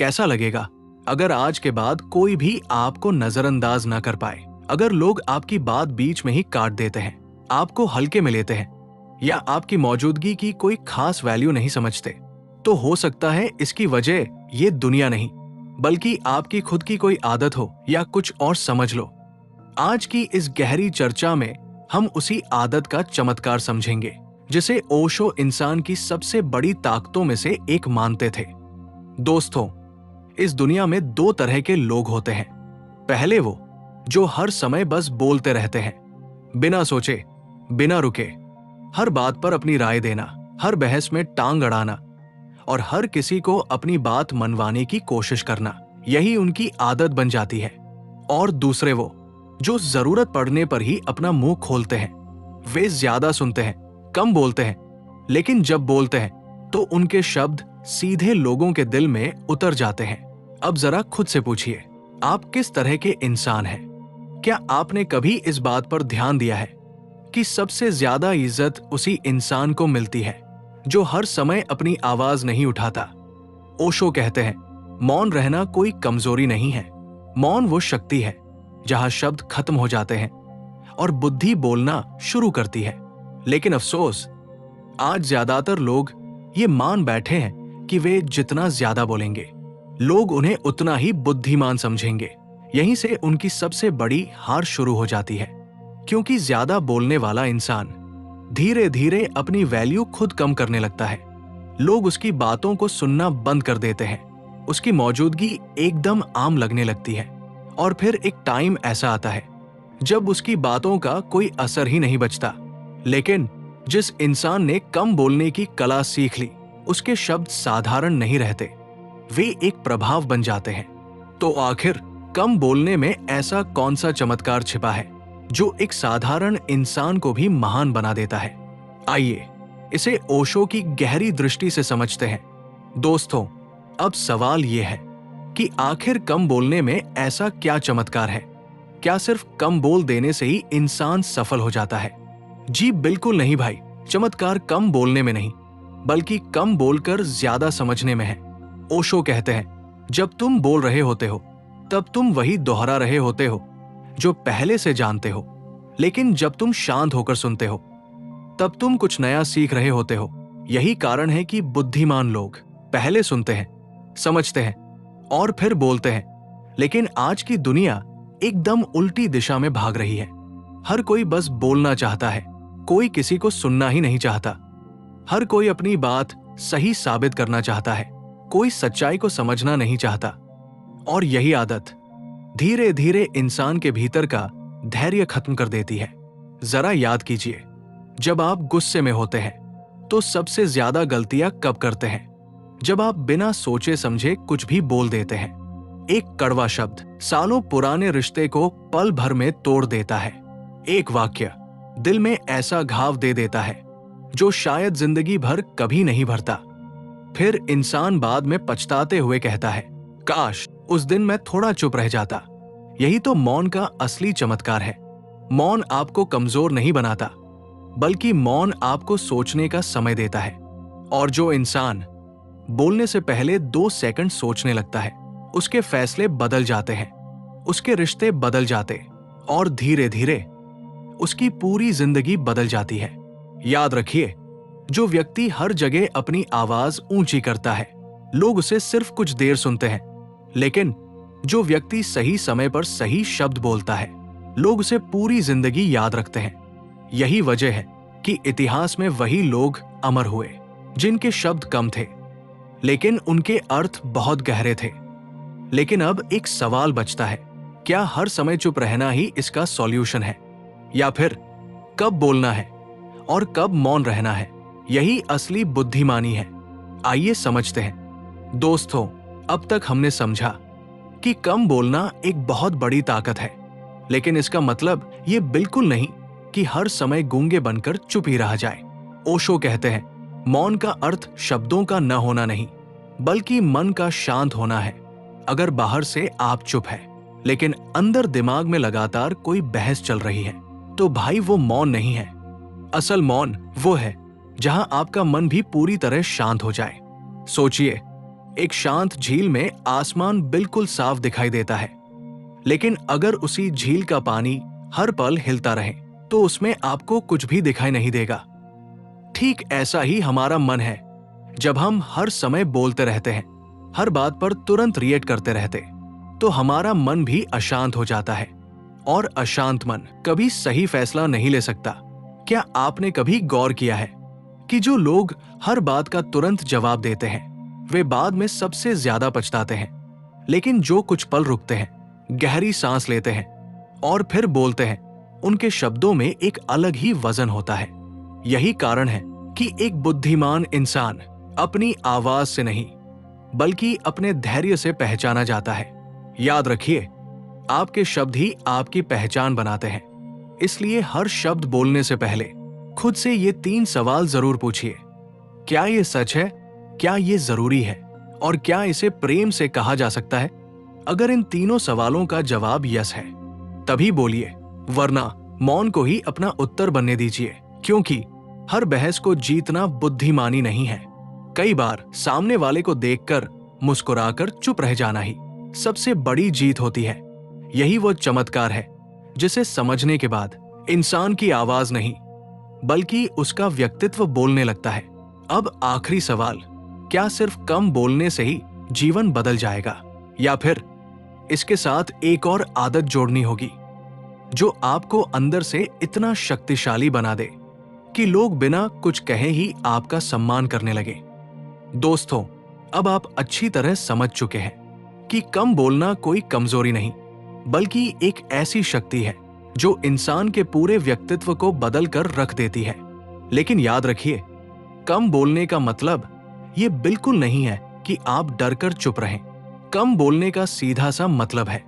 कैसा लगेगा अगर आज के बाद कोई भी आपको नजरअंदाज ना कर पाए? अगर लोग आपकी बात बीच में ही काट देते हैं, आपको हल्के में लेते हैं या आपकी मौजूदगी की कोई खास वैल्यू नहीं समझते, तो हो सकता है इसकी वजह ये दुनिया नहीं बल्कि आपकी खुद की कोई आदत हो या कुछ और। समझ लो, आज की इस गहरी चर्चा में हम उसी आदत का चमत्कार समझेंगे जिसे ओशो इंसान की सबसे बड़ी ताकतों में से एक मानते थे। दोस्तों, इस दुनिया में दो तरह के लोग होते हैं। पहले वो जो हर समय बस बोलते रहते हैं, बिना सोचे, बिना रुके, हर बात पर अपनी राय देना, हर बहस में टांग अड़ाना और हर किसी को अपनी बात मनवाने की कोशिश करना, यही उनकी आदत बन जाती है। और दूसरे वो जो जरूरत पड़ने पर ही अपना मुंह खोलते हैं। वे ज्यादा सुनते हैं, कम बोलते हैं, लेकिन जब बोलते हैं तो उनके शब्द सीधे लोगों के दिल में उतर जाते हैं। अब जरा खुद से पूछिए, आप किस तरह के इंसान हैं? क्या आपने कभी इस बात पर ध्यान दिया है कि सबसे ज्यादा इज्जत उसी इंसान को मिलती है जो हर समय अपनी आवाज नहीं उठाता? ओशो कहते हैं, मौन रहना कोई कमजोरी नहीं है। मौन वो शक्ति है जहां शब्द खत्म हो जाते हैं और बुद्धि बोलना शुरू करती है। लेकिन अफसोस, आज ज्यादातर लोग ये मान बैठे हैं कि वे जितना ज्यादा बोलेंगे, लोग उन्हें उतना ही बुद्धिमान समझेंगे। यहीं से उनकी सबसे बड़ी हार शुरू हो जाती है, क्योंकि ज्यादा बोलने वाला इंसान धीरे धीरे अपनी वैल्यू खुद कम करने लगता है। लोग उसकी बातों को सुनना बंद कर देते हैं, उसकी मौजूदगी एकदम आम लगने लगती है। और फिर एक टाइम ऐसा आता है जब उसकी बातों का कोई असर ही नहीं बचता। लेकिन जिस इंसान ने कम बोलने की कला सीख ली, उसके शब्द साधारण नहीं रहते, वे एक प्रभाव बन जाते हैं। तो आखिर कम बोलने में ऐसा कौन सा चमत्कार छिपा है जो एक साधारण इंसान को भी महान बना देता है? आइए इसे ओशो की गहरी दृष्टि से समझते हैं। दोस्तों, अब सवाल यह है कि आखिर कम बोलने में ऐसा क्या चमत्कार है? क्या सिर्फ कम बोल देने से ही इंसान सफल हो जाता है? जी बिल्कुल नहीं भाई। चमत्कार कम बोलने में नहीं, बल्कि कम बोलकर ज्यादा समझने में है। ओशो कहते हैं, जब तुम बोल रहे होते हो तब तुम वही दोहरा रहे होते हो जो पहले से जानते हो, लेकिन जब तुम शांत होकर सुनते हो तब तुम कुछ नया सीख रहे होते हो। यही कारण है कि बुद्धिमान लोग पहले सुनते हैं, समझते हैं और फिर बोलते हैं। लेकिन आज की दुनिया एकदम उल्टी दिशा में भाग रही है। हर कोई बस बोलना चाहता है, कोई किसी को सुनना ही नहीं चाहता। हर कोई अपनी बात सही साबित करना चाहता है, कोई सच्चाई को समझना नहीं चाहता। और यही आदत धीरे धीरे इंसान के भीतर का धैर्य खत्म कर देती है। जरा याद कीजिए, जब आप गुस्से में होते हैं तो सबसे ज्यादा गलतियां कब करते हैं? जब आप बिना सोचे समझे कुछ भी बोल देते हैं। एक कड़वा शब्द सालों पुराने रिश्ते को पल भर में तोड़ देता है। एक वाक्य दिल में ऐसा घाव दे देता है जो शायद जिंदगी भर कभी नहीं भरता। फिर इंसान बाद में पछताते हुए कहता है, काश उस दिन मैं थोड़ा चुप रह जाता। यही तो मौन का असली चमत्कार है। मौन आपको कमजोर नहीं बनाता, बल्कि मौन आपको सोचने का समय देता है। और जो इंसान बोलने से पहले 2 सेकंड सोचने लगता है, उसके फैसले बदल जाते हैं, उसके रिश्ते बदल जाते और धीरे धीरे उसकी पूरी जिंदगी बदल जाती है। याद रखिए, जो व्यक्ति हर जगह अपनी आवाज ऊंची करता है, लोग उसे सिर्फ कुछ देर सुनते हैं। लेकिन जो व्यक्ति सही समय पर सही शब्द बोलता है, लोग उसे पूरी जिंदगी याद रखते हैं। यही वजह है कि इतिहास में वही लोग अमर हुए जिनके शब्द कम थे, लेकिन उनके अर्थ बहुत गहरे थे। लेकिन अब एक सवाल बचता है, क्या हर समय चुप रहना ही इसका सॉल्यूशन है? या फिर कब बोलना है और कब मौन रहना है, यही असली बुद्धिमानी है? आइए समझते हैं। दोस्तों, अब तक हमने समझा कि कम बोलना एक बहुत बड़ी ताकत है, लेकिन इसका मतलब ये बिल्कुल नहीं कि हर समय गूंगे बनकर चुप ही रहा जाए। ओशो कहते हैं, मौन का अर्थ शब्दों का न होना नहीं, बल्कि मन का शांत होना है। अगर बाहर से आप चुप है, लेकिन अंदर दिमाग में लगातार कोई बहस चल रही है, तो भाई वो मौन नहीं है। असल मौन वो है जहां आपका मन भी पूरी तरह शांत हो जाए। सोचिए, एक शांत झील में आसमान बिल्कुल साफ दिखाई देता है, लेकिन अगर उसी झील का पानी हर पल हिलता रहे तो उसमें आपको कुछ भी दिखाई नहीं देगा। ठीक ऐसा ही हमारा मन है। जब हम हर समय बोलते रहते हैं, हर बात पर तुरंत रिएक्ट करते रहते, तो हमारा मन भी अशांत हो जाता है, और अशांत मन कभी सही फैसला नहीं ले सकता। क्या आपने कभी गौर किया है कि जो लोग हर बात का तुरंत जवाब देते हैं वे बाद में सबसे ज्यादा पछताते हैं, लेकिन जो कुछ पल रुकते हैं, गहरी सांस लेते हैं और फिर बोलते हैं, उनके शब्दों में एक अलग ही वजन होता है। यही कारण है कि एक बुद्धिमान इंसान अपनी आवाज से नहीं बल्कि अपने धैर्य से पहचाना जाता है। याद रखिए, आपके शब्द ही आपकी पहचान बनाते हैं। इसलिए हर शब्द बोलने से पहले खुद से ये 3 सवाल जरूर पूछिए। क्या ये सच है? क्या ये जरूरी है? और क्या इसे प्रेम से कहा जा सकता है? अगर इन तीनों सवालों का जवाब यस है, तभी बोलिए, वरना मौन को ही अपना उत्तर बनने दीजिए, क्योंकि हर बहस को जीतना बुद्धिमानी नहीं है। कई बार सामने वाले को देखकर मुस्कुराकर चुप रह जाना ही सबसे बड़ी जीत होती है। यही वो चमत्कार है जिसे समझने के बाद इंसान की आवाज नहीं बल्कि उसका व्यक्तित्व बोलने लगता है। अब आखिरी सवाल, क्या सिर्फ कम बोलने से ही जीवन बदल जाएगा, या फिर इसके साथ एक और आदत जोड़नी होगी जो आपको अंदर से इतना शक्तिशाली बना दे कि लोग बिना कुछ कहे ही आपका सम्मान करने लगे? दोस्तों, अब आप अच्छी तरह समझ चुके हैं कि कम बोलना कोई कमजोरी नहीं बल्कि एक ऐसी शक्ति है जो इंसान के पूरे व्यक्तित्व को बदल कर रख देती है। लेकिन याद रखिए, कम बोलने का मतलब ये बिल्कुल नहीं है कि आप डर कर चुप रहें। कम बोलने का सीधा सा मतलब है,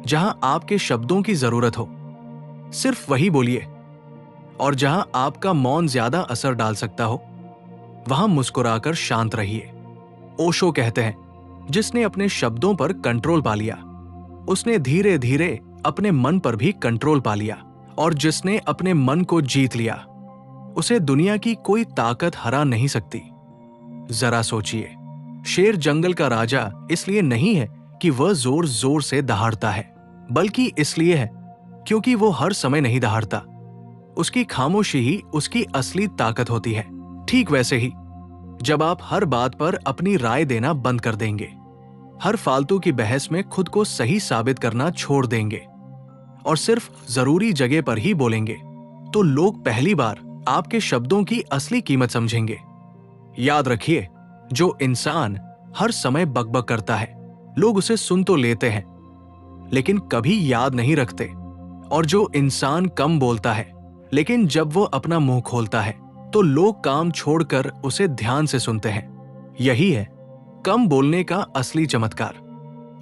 जहां आपके शब्दों की जरूरत हो सिर्फ वही बोलिए, और जहां आपका मौन ज्यादा असर डाल सकता हो वहां मुस्कुराकर शांत रहिए। ओशो कहते हैं, जिसने अपने शब्दों पर कंट्रोल पा लिया उसने धीरे धीरे अपने मन पर भी कंट्रोल पा लिया, और जिसने अपने मन को जीत लिया उसे दुनिया की कोई ताकत हरा नहीं सकती। जरा सोचिए, शेर जंगल का राजा इसलिए नहीं है कि वह जोर जोर से दहाड़ता है, बल्कि इसलिए है क्योंकि वो हर समय नहीं दहाड़ता। उसकी खामोशी ही उसकी असली ताकत होती है। ठीक वैसे ही, जब आप हर बात पर अपनी राय देना बंद कर देंगे, हर फालतू की बहस में खुद को सही साबित करना छोड़ देंगे और सिर्फ जरूरी जगह पर ही बोलेंगे, तो लोग पहली बार आपके शब्दों की असली कीमत समझेंगे। याद रखिए, जो इंसान हर समय बकबक करता है, लोग उसे सुन तो लेते हैं लेकिन कभी याद नहीं रखते, और जो इंसान कम बोलता है लेकिन जब वो अपना मुंह खोलता है तो लोग काम छोड़कर उसे ध्यान से सुनते हैं। यही है कम बोलने का असली चमत्कार।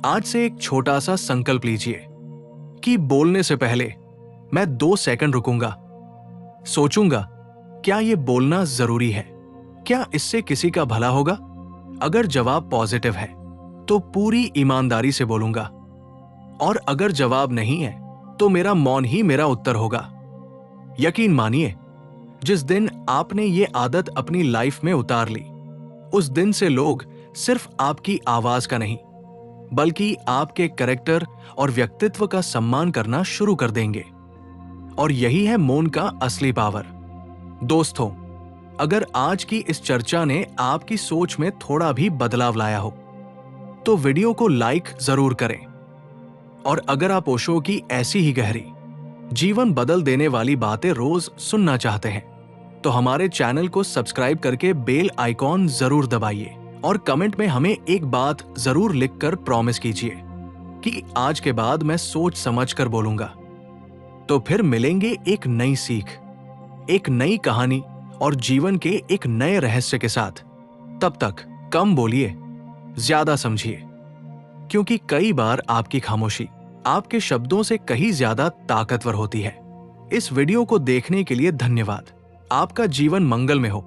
आज से एक छोटा सा संकल्प लीजिए कि बोलने से पहले मैं 2 सेकंड रुकूंगा, सोचूंगा, क्या ये बोलना जरूरी है? क्या इससे किसी का भला होगा? अगर जवाब पॉजिटिव है तो पूरी ईमानदारी से बोलूंगा, और अगर जवाब नहीं है तो मेरा मौन ही मेरा उत्तर होगा। यकीन मानिए, जिस दिन आपने ये आदत अपनी लाइफ में उतार ली, उस दिन से लोग सिर्फ आपकी आवाज का नहीं बल्कि आपके कैरेक्टर और व्यक्तित्व का सम्मान करना शुरू कर देंगे। और यही है मौन का असली पावर। दोस्तों, अगर आज की इस चर्चा ने आपकी सोच में थोड़ा भी बदलाव लाया हो तो वीडियो को लाइक जरूर करें, और अगर आप ओशो की ऐसी ही गहरी जीवन बदल देने वाली बातें रोज सुनना चाहते हैं तो हमारे चैनल को सब्सक्राइब करके बेल आइकॉन जरूर दबाइए, और कमेंट में हमें एक बात जरूर लिखकर प्रॉमिस कीजिए कि आज के बाद मैं सोच समझ कर बोलूंगा। तो फिर मिलेंगे एक नई सीख, एक नई कहानी और जीवन के एक नए रहस्य के साथ। तब तक कम बोलिए, ज्यादा समझिए, क्योंकि कई बार आपकी खामोशी आपके शब्दों से कहीं ज्यादा ताकतवर होती है। इस वीडियो को देखने के लिए धन्यवाद। आपका जीवन मंगल में हो।